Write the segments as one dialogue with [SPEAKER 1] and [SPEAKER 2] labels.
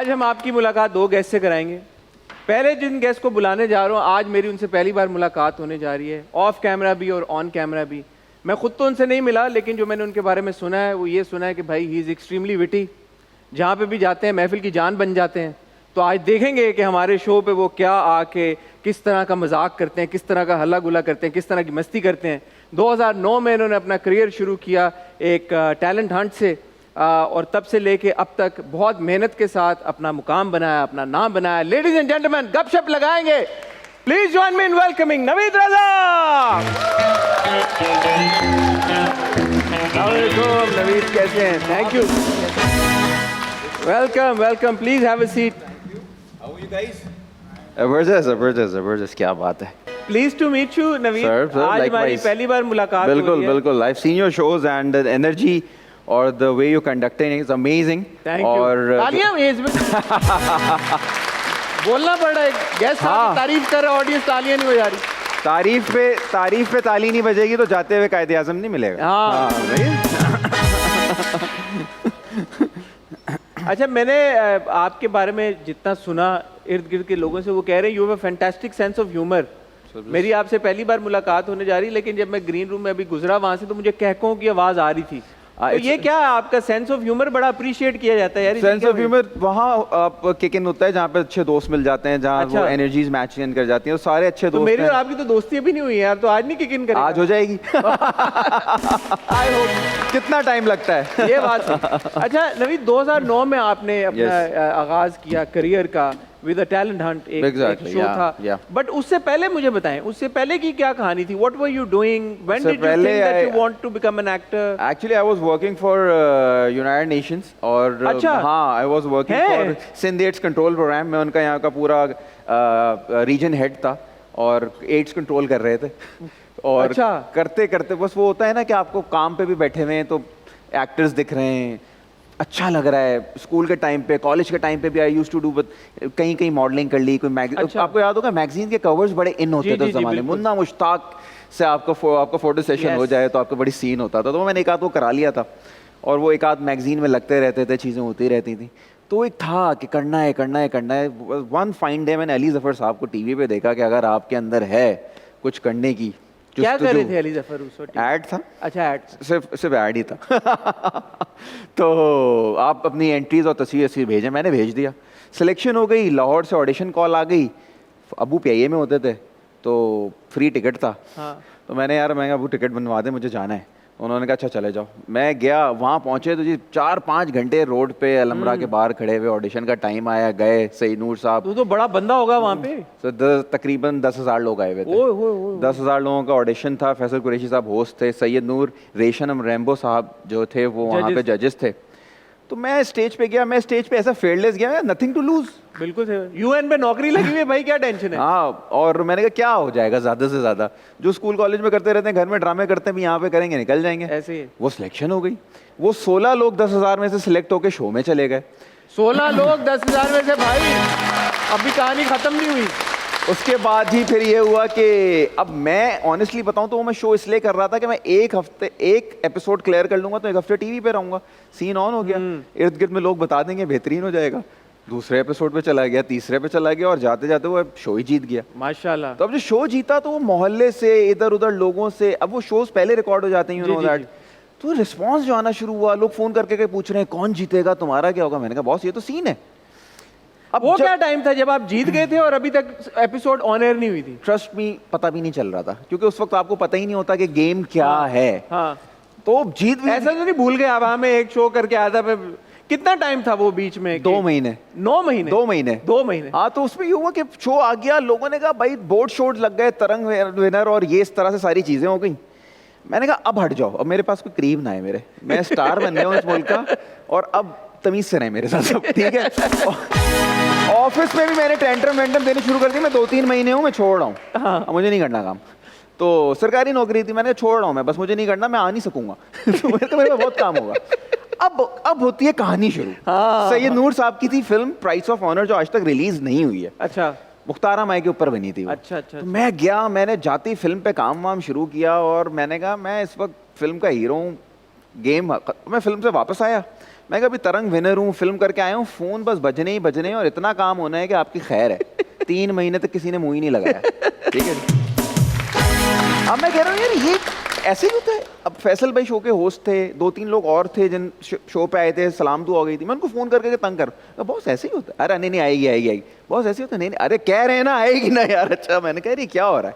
[SPEAKER 1] आज हम आपकी मुलाकात दो गेस्ट से कराएंगे। पहले जिन गेस्ट को बुलाने जा रहा हूँ, आज मेरी उनसे पहली बार मुलाकात होने जा रही है, ऑफ कैमरा भी और ऑन कैमरा भी। मैं खुद तो उनसे नहीं मिला, लेकिन जो मैंने उनके बारे में सुना है वो ये सुना है कि भाई ही इज़ एक्सट्रीमली विटी, जहाँ पे भी जाते हैं महफिल की जान बन जाते हैं। तो आज देखेंगे कि हमारे शो पे वो क्या आके किस तरह का मजाक करते हैं, किस तरह का हल्ला गुला करते हैं, किस तरह की मस्ती करते हैं। 2009 में इन्होंने अपना करियर शुरू किया एक टैलेंट हंट से, और तब से लेके अब तक बहुत मेहनत के साथ अपना मुकाम बनाया, अपना नाम बनाया। लेडीज एंड जेंटलमैन, गपशप लगाएंगे। Please join me in welcoming Naveed Raza. Naveed कैसे हैं? Thank you, welcome welcome, please have a seat.
[SPEAKER 2] How are you guys? जबरदस्त, क्या बात है।
[SPEAKER 1] Please to meet you Naveed. आज हमारी पहली बार मुलाकात हुई है।
[SPEAKER 2] बिल्कुल I've seen your shows and the energy और the way you conducting is amazing।
[SPEAKER 1] Thank you। तालियां बोलना पड़ रहा है, गेस्ट आपकी तारीफ कर रहा है, ऑडियंस तालियां नहीं बजा रही।
[SPEAKER 2] तारीफ पे ताली नहीं बजेगी तो जाते हुए कायदे आज़म नहीं मिलेगा।
[SPEAKER 1] हाँ अच्छा, मैंने आपके बारे में जितना सुना इर्द गिर्द के लोगों से, वो कह रहे हैं you have a fantastic sense of humour. मेरी आपसे पहली बार मुलाकात होने जा रही, लेकिन जब मैं ग्रीन रूम में अभी गुजरा वहां से तो मुझे कहकों की आवाज आ रही थी। तो ये क्या है आपका सेंस ऑफ ह्यूमर? बड़ा अप्रिशिएट किया जाता है यार।
[SPEAKER 2] सेंस ऑफ ह्यूमर वहाँ आप किक इन होता है जहाँ पे अच्छे दोस्त मिल जाते हैं, जहाँ वो एनर्जीज मैच इन कर जाती हैं, सारे अच्छे दोस्त।
[SPEAKER 1] मेरी और आपकी तो दोस्ती अभी नहीं हुई है यार, तो आज नहीं किक इन करेंगे?
[SPEAKER 2] आज हो जाएगी। I hope. कितना टाइम लगता है
[SPEAKER 1] ये बात है। अच्छा नवीद, 2009 में आपने अपना आगाज किया करियर का विद अ टैलेंट हंट, एक शो था। बट उससे पहले मुझे बताएं, उससे पहले की क्या कहानी थी? What were you doing? When did you think that you want to become an actor?
[SPEAKER 2] Actually I was working for United Nations और
[SPEAKER 1] अच्छा,
[SPEAKER 2] हाँ, I was working for Sindh AIDS control programme में। उनका यहाँ का पूरा रीजन हेड था और एड्स कंट्रोल कर रहे थे। और अच्छा, करते करते बस वो होता है ना कि आपको काम पे भी बैठे हुए हैं तो एक्टर्स दिख रहे हैं, अच्छा लग रहा है। स्कूल के टाइम पे, कॉलेज के टाइम पे भी आई यूज्ड टू डू, कहीं मॉडलिंग कर ली, कोई मैगजीन। अच्छा। आपको याद होगा मैगजीन के कवर्स बड़े इन होते थे उस जमाने में। मुन्ना मुश्ताक से आपका फोटो सेशन हो जाए तो आपका बड़ी सीन होता था। तो मैंने एक आध वो करा लिया था और वो एक आध मैगजीन में लगते रहते थे, चीज़ें होती रहती थी। तो एक था कि करना है। वन फाइन डे मैंने अली जफ़र साहब को टीवी पे देखा कि अगर आपके अंदर है कुछ करने की।
[SPEAKER 1] क्या कर रहे थे अली जफर उस वक्त?
[SPEAKER 2] ऐड था। अच्छा, ऐड सिर्फ ऐड ही था। तो आप अपनी एंट्रीज और तस्वीर भेजें, मैंने भेज दिया। सिलेक्शन हो गई, लाहौर से ऑडिशन कॉल आ गई। अबू PIA में होते थे तो फ्री टिकट था। हाँ। तो मैंने अबू टिकट बनवा दे, मुझे जाना है। उन्होंने कहा अच्छा चले जाओ। मैं गया, वहाँ पहुँचे तो जी 4-5 घंटे रोड पे अलमरा के बाहर खड़े हुए। ऑडिशन का टाइम आया, गए। सईद नूर साहब,
[SPEAKER 1] तो बड़ा बंदा होगा वहाँ पे।
[SPEAKER 2] तो तकरीबन 10,000 लोग आए हुए थे। 10,000 लोगों का ऑडिशन था। फैसल कुरैशी साहब होस्ट थे, सैयद नूर, रेशम रैम्बो साहब जो थे वो वहाँ पे जजेस थे। तो मैं स्टेज पे गया, मैं स्टेज पे ऐसा फेयरलेस गया, नथिंग टू लूज। बिल्कुल UN पे नौकरी लगी हुई है भाई, क्या टेंशन है। हाँ, और मैंने कहा क्या हो जाएगा ज्यादा से ज्यादा, जो स्कूल कॉलेज में करते रहते हैं, घर में ड्रामे करते हैं, यहाँ पे करेंगे, निकल जाएंगे ऐसे ही। वो सिलेक्शन हो गई। वो 16 लोग 10,000 में से सिलेक्ट होकर शो में चले गए। 16 लोग 10,000 में से भाई, अभी कहानी खत्म नहीं हुई। उसके बाद ही फिर ये हुआ कि अब मैं ऑनेस्टली बताऊं तो वो मैं शो इसलिए कर रहा था कि मैं एक हफ्ते एक एपिसोड क्लियर कर लूंगा तो एक हफ्ते टीवी पे रहूंगा। सीन ऑन हो गया, इर्द गिर्द में लोग बता देंगे, बेहतरीन हो जाएगा। दूसरे एपिसोड पे चला गया, तीसरे पे चला गया और जाते जाते वो शो ही जीत गया माशाल्लाह। तो अब जो शो जीता तो वो मोहल्ले से, इधर उधर लोगों से, अब वो शोज पहले रिकॉर्ड हो जाते हैं, यू नो दैट। तो रिस्पॉन्स जो आना शुरू हुआ, लोग फोन करके पूछ रहे हैं कौन जीतेगा, तुम्हारा क्या होगा। मैंने कहा बॉस ये तो सीन है। अब वो क्या टाइम था जब आप जीत गए थे और अभी तक एपिसोड ऑन एयर नहीं हुई थी? ट्रस्ट मी, पता भी नहीं चल रहा था, क्योंकि उस वक्त आपको पता ही नहीं होता कि गेम क्या है। हाँ। तो जीत भी ऐसा तो नहीं भूल गए आप? हमें एक शो करके आया था, कितना टाइम था वो बीच में? 2 महीने। 2 महीने। हाँ, तो उसमें ये हुआ कि शो आ गया, लोगों ने कहा भाई बोर्ड शोड लग गए, तरंग विनर और ये इस तरह से सारी चीजें हो गई। मैंने कहा अब हट जाओ, अब मेरे पास कोई करीब ना है मेरे, मैं स्टार बन गया हूँ इस मुल्क का और अब तमीज से रहे मेरे साथ सब, ठीक है। ऑफिस में भी मैंने टेंटरम देने शुरू कर दी। मैं 2-3 महीने हूँ, मैं छोड़ रहा हूँ। हाँ। मुझे नहीं करना काम। तो सरकारी नौकरी थी, मैंने छोड़ रहा हूँ मैं, बस मुझे नहीं करना, मैं आ नहीं सकूंगा। तो मेरे को बहुत काम होगा। अब होती है कहानी शुरू। हाँ। सैयद नूर साहब की थी फिल्म प्राइस ऑफ ऑनर, जो आज तक रिलीज नहीं हुई है। अच्छा। मुख्तार माई के ऊपर बनी थी वो। अच्छा। तो मैं गया, मैंने जाती फिल्म पे काम वाम शुरू किया और मैंने कहा मैं इस वक्त फिल्म का हीरो हूँ, गेम। मैं फिल्म से वापस आया, मैं कहा अभी तरंग विनर हूँ, फिल्म करके आया हूँ, फोन बस बजने ही बजने हैं और इतना काम होना है कि आपकी खैर है। 3 महीने तक किसी ने मुंह ही नहीं लगाया। ठीक है। अब मैं कह रहा हूँ यार ये ऐसे ही होता है। अब फैसल भाई शो के होस्ट थे, 2-3 लोग और थे जिन शो पे आए थे, सलाम दुआ हो गई थी, मैं उनको फोन करके तंग कर, बॉस ऐसे ही होता है। अरे नहीं आएगी, बॉस ऐसे होता है, नहीं अरे कह रहे हैं ना आएगी ना यार। अच्छा, मैंने कह रही क्या हो रहा है।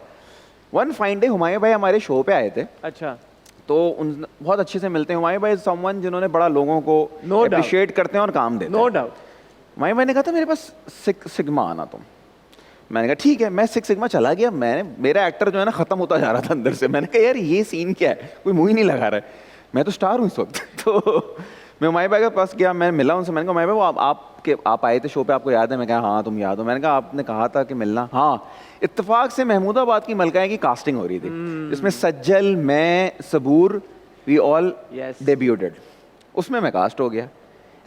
[SPEAKER 2] वन फाइन डे हुमायूं भाई हमारे शो पे आए थे।
[SPEAKER 1] अच्छा।
[SPEAKER 2] तो उन बहुत अच्छे से मिलते हैं। हुमायूं भाई समवन जिन्होंने बड़ा लोगों को अप्रिशिएट करते हैं और काम देते हैं।
[SPEAKER 1] No doubt.
[SPEAKER 2] हुमायूं भाई ने कहा था मेरे पास 6 सिग्मा आना तुम। मैंने कहा ठीक है। मैं 6 सिग्मा चला गया। मेरा एक्टर जो है ना खत्म होता जा रहा था अंदर से। मैंने कहा यार ये सीन क्या है, कोई मुंह ही नहीं लगा रहा है, मैं तो स्टार हूँ इस वक्त। तो मैं हुमायूं भाई के पास गया, मैं मिला उनसे। मैंने कहा हुमायूं भाई वो आप आए थे शो पे, आपको याद है? मैं कहा हाँ तुम याद हो। मैंने कहा आपने कहा था कि मिलना। हाँ, इत्तेफाक से महमूदाबाद की मलकाएं की कास्टिंग हो रही थी, जिसमें सज्जल, मैं, सबूर, वी ऑल डेब्यूटेड। उसमें मैं कास्ट हो गया।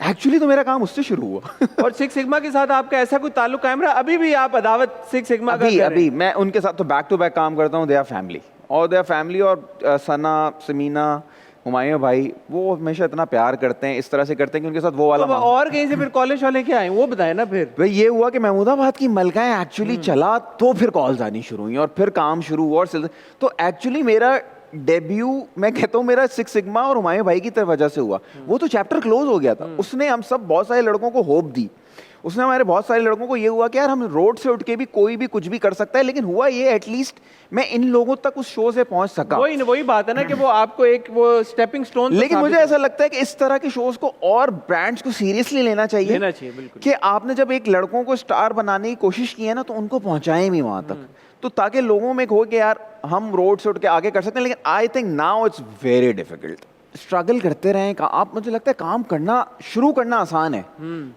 [SPEAKER 2] एक्चुअली तो मेरा काम उससे शुरू हुआ।
[SPEAKER 1] और 6 सिग्मा के साथ आपका ऐसा कोई ताल्लुक कायम रहा? अभी भी आप अदावत 6 सिग्मा का कर रहे हैं?
[SPEAKER 2] अभी मैं उनके साथ तो बैक टू बैक काम करता हूँ। दे आर फैमिली और सना, समीना, हुमायूं भाई वो हमेशा इतना प्यार करते हैं, इस तरह से करते हैं कि उनके साथ वो वाला
[SPEAKER 1] तो और कहीं से फिर कॉलेज वाले क्या आए वो बताए ना। फिर
[SPEAKER 2] भाई ये हुआ कि महमूदाबाद की मलकाएं एक्चुअली चला, तो फिर कॉल्स आनी शुरू हुई और फिर काम शुरू हुआ। और तो एक्चुअली मेरा डेब्यू मैं कहता हूँ मेरा 6 सिग्मा और हुमायूं भाई की तरफ वजह से हुआ। वो तो चैप्टर क्लोज हो गया था। उसने हम सब बहुत सारे लड़कों को होप दी। उसने हमारे बहुत सारे लड़कों को ये हुआ कि यार हम रोड से उठ के भी कोई भी कुछ भी कर सकता है। लेकिन हुआ ये एटलीस्ट मैं इन लोगों तक उस शो से पहुंच सका।
[SPEAKER 1] वही बात है ना कि वो आपको एक वो स्टेपिंग स्टोन।
[SPEAKER 2] लेकिन मुझे ऐसा लगता है कि इस तरह के शोज को और ब्रांड्स को सीरियसली लेना चाहिए
[SPEAKER 1] बिल्कुल।
[SPEAKER 2] कि आपने जब एक लड़कों को स्टार बनाने की कोशिश की है ना, तो उनको पहुंचाएं भी वहां तक, तो ताकि लोगों में हो कि यार हम रोड से उठ के आगे कर सकते हैं। लेकिन I think now it's very difficult. Struggle करते रहें। आप, मुझे लगता है काम करना शुरू करना आसान है,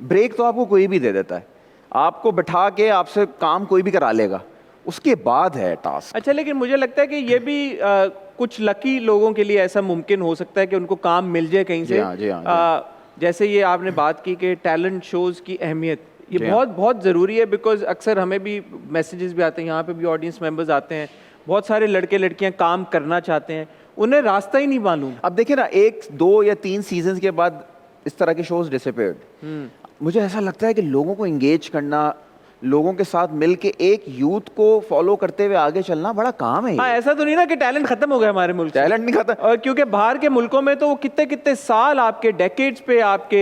[SPEAKER 2] ब्रेक तो आपको कोई भी दे देता है। आपको बिठा के आपसे काम कोई भी करा लेगा, उसके बाद है टास्क।
[SPEAKER 1] अच्छा, लेकिन मुझे लगता है कि ये भी कुछ लकी लोगों के लिए ऐसा मुमकिन हो सकता है कि उनको काम मिल जाए कहीं से।
[SPEAKER 2] जी हाँ।
[SPEAKER 1] जैसे ये आपने बात की कि टैलेंट शोज की अहमियत, ये बहुत ज़रूरी है। बिकॉज अक्सर हमें भी मैसेजेस भी आते हैं, यहाँ पे भी ऑडियंस मेंबर्स आते हैं, बहुत सारे लड़के लड़कियाँ काम करना चाहते हैं, उन्हें रास्ता ही नहीं मालूम।
[SPEAKER 2] अब देखिए ना, 1, 2 या 3 सीजन के बाद इस तरह के शोज डिसअपीयर्ड। मुझे ऐसा लगता है कि लोगों को एंगेज करना, लोगों के साथ मिलके एक यूथ को फॉलो करते हुए आगे चलना बड़ा काम है।
[SPEAKER 1] हाँ, ऐसा तो नहीं ना कि टैलेंट खत्म हो गया हमारे मुल्क।
[SPEAKER 2] टैलेंट नहीं खत्म,
[SPEAKER 1] और क्योंकि बाहर के मुल्कों में तो वो कितने कितने साल आपके डेकेड्स पे आपके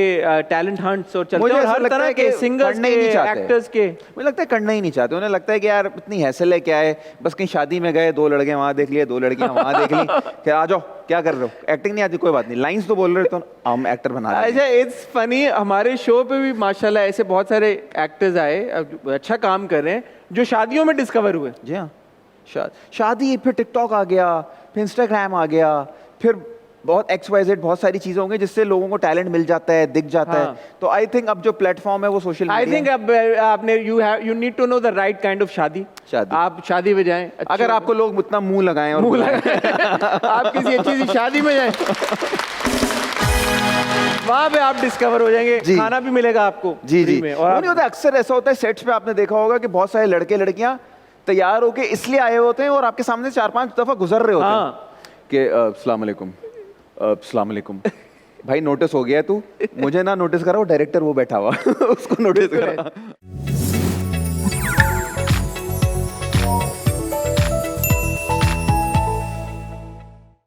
[SPEAKER 1] टैलेंट हंट्स और चलते हैं, हर तरह के सिंगर्स के, एक्टर्स के।
[SPEAKER 2] मुझे लगता है करना ही नहीं चाहते। उन्हें लगता है कि यार इतनी हैसल है, क्या है, बस कहीं शादी में गए, 2 लड़के वहां देख लिए, 2 लड़कियां वहां देख ली, क्या आ जाओ क्या कर रहे हो, एक्टिंग नहीं आती कोई बात नहीं, लाइंस तो बोल रहे हो तो हम एक्टर बना रहे हैं।
[SPEAKER 1] अच्छा, इट्स फनी, हमारे शो पे भी माशाल्लाह ऐसे बहुत सारे एक्टर्स आए, अच्छा काम कर रहे हैं, जो शादियों में डिस्कवर हुए।
[SPEAKER 2] जी हाँ, शादी, फिर टिकटॉक आ गया, फिर इंस्टाग्राम आ गया, फिर बहुत XYZ बहुत सारी चीजें होंगी जिससे लोगों को टैलेंट मिल जाता है, दिख जाता है। तो आई थिंक अब जो प्लेटफॉर्म है वो सोशल
[SPEAKER 1] आई थिंक अब आपने you need to know the right kind of shaadi. आप शादी में जाएं,
[SPEAKER 2] अगर आपको लोग उतना मुंह लगाएं और
[SPEAKER 1] आप किसी अच्छी सी शादी में जाएं, वहां पे आप डिस्कवर हो जाएंगे, खाना भी मिलेगा आपको।
[SPEAKER 2] जी में। और नहीं होता, अक्सर ऐसा होता है सेट्स पे, आपने देखा होगा कि बहुत सारे लड़के लड़कियां तैयार होके इसलिए आए होते हैं और आपके सामने 4-5 दफा गुजर रहे होते हैं कि अस्सलाम वालेकुम, अस्सलाम वालेकुम, भाई नोटिस हो गया तू, मुझे ना नोटिस करा, वो डायरेक्टर वो बैठा हुआ उसको नोटिस करा।